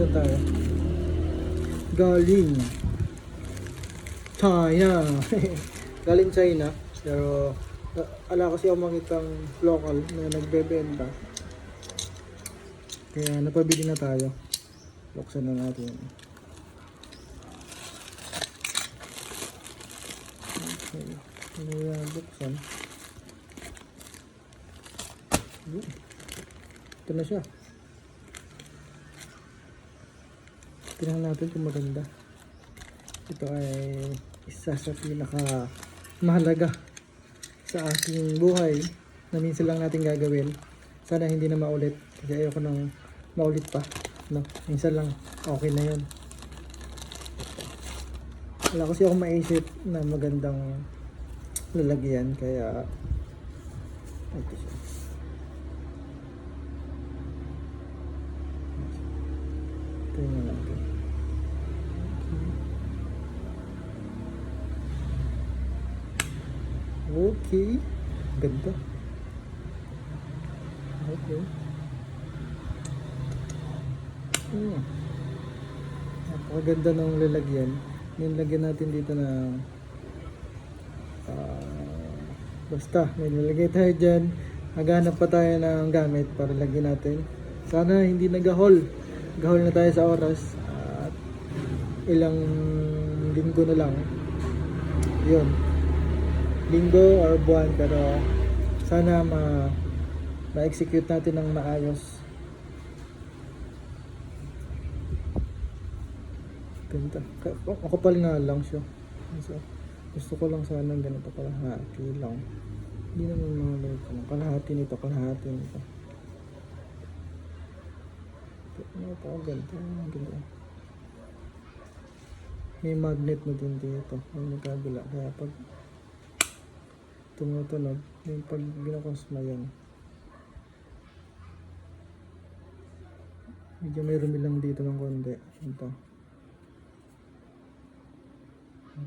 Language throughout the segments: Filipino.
Saan tayo? Galing China. Galing China. Pero ala kasi ako makitang local na nagbebenta. Kaya napabili na tayo. Buksan na natin. Okay. Ano yan? Buksan. Ito na siya. Tingnan natin kung maganda. Ito ay isa sa pinaka mahalaga sa aking buhay na minsan lang natin gagawin. Sana hindi na maulit kasi ayoko nang maulit pa, no? Minsan lang okay na yun. Wala kasi akong maisip na magandang lalagyan kaya ito siya. Tingnan natin. Okay. Ganda. Okay. Napakaganda ng lalagyan. Nilagyan natin dito na basta may nilagay tayo dyan. Maghanap pa tayo ng gamit para lagyan natin. Sana hindi nag-haul. Gahol na tayo sa oras. At ilang linggo na lang. Yun. Linggo or buwan, pero sana ma-execute natin ng maayos. Ganda. Makapal nga lang siya. So, gusto ko lang sana ng ganito kalahati lang. Hindi naman mga ganito. Kalahati nito, kalahati nito. Napakaganda. Ganda. May magnet na din dito. May nagkabila. Kaya pag tumutunog, yung pag ginakosma yan, medyo may rumi lang dito ng konti. Ito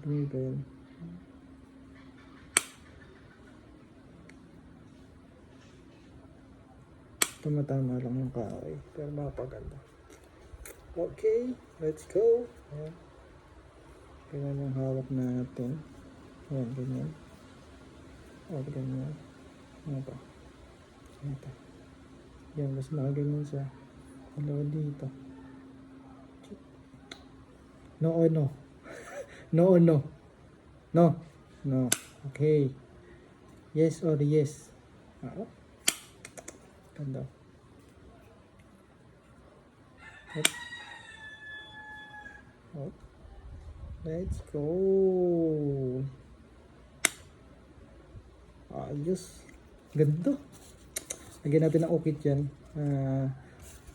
rumi ba yun? Tumatama lang yung kahoy pero mapaganda. Okay, let's go. Ayan. Ganyan yung hawak natin. Ayan, ganyan. O, ganyan. Ano pa? Ano pa? Yan, mas nakaganyan siya. Dalawa dito. No o no? No o no? No. No. Okay. Yes or yes? Ah. Ganda. Hop. Hop. Let's go. Ayos. Ganda. Lagyan natin ng ukit yan.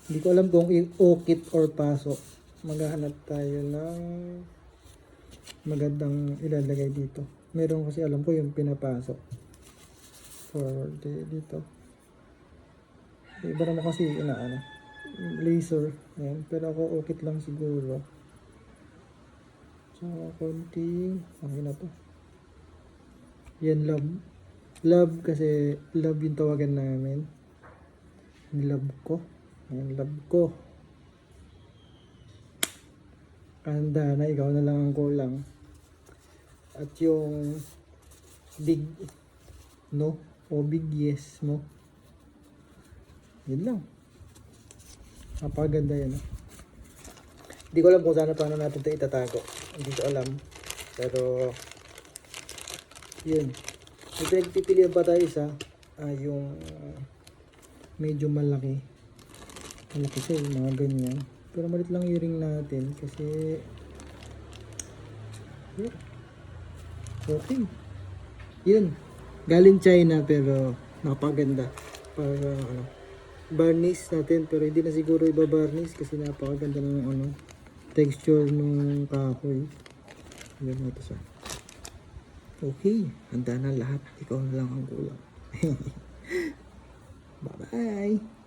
Hindi ko alam kung ukit or paso. Maghahanap tayo ng magandang ilalagay dito. Meron kasi alam ko yung pinapasok. For dito. Iba naman kasi laser. Ayan. Pero ako ukit lang siguro. So, konting okay na to. Yan, love kasi love yung tawagan namin. Love ko. Ayan, love ko. Handa na, ikaw na lang ang kulang. At yung big no o big yes mo. Yun lang. Napakaganda yan. Hindi ko alam kung paano natin ito itatago. Hindi ko alam. Pero yun. May pinagpipilian pa tayo isa. Yung medyo malaki. Malaki siya yung mga ganyan. Pero malit lang earring natin kasi yeah. Okay. Yun. Galing China pero napakaganda. Para varnish natin pero hindi na siguro iba-varnish kasi napakaganda ng texture ng kahoy. Yan natin siya. Okay. Handa na lahat. Ikaw na lang ang kulang. Bye-bye.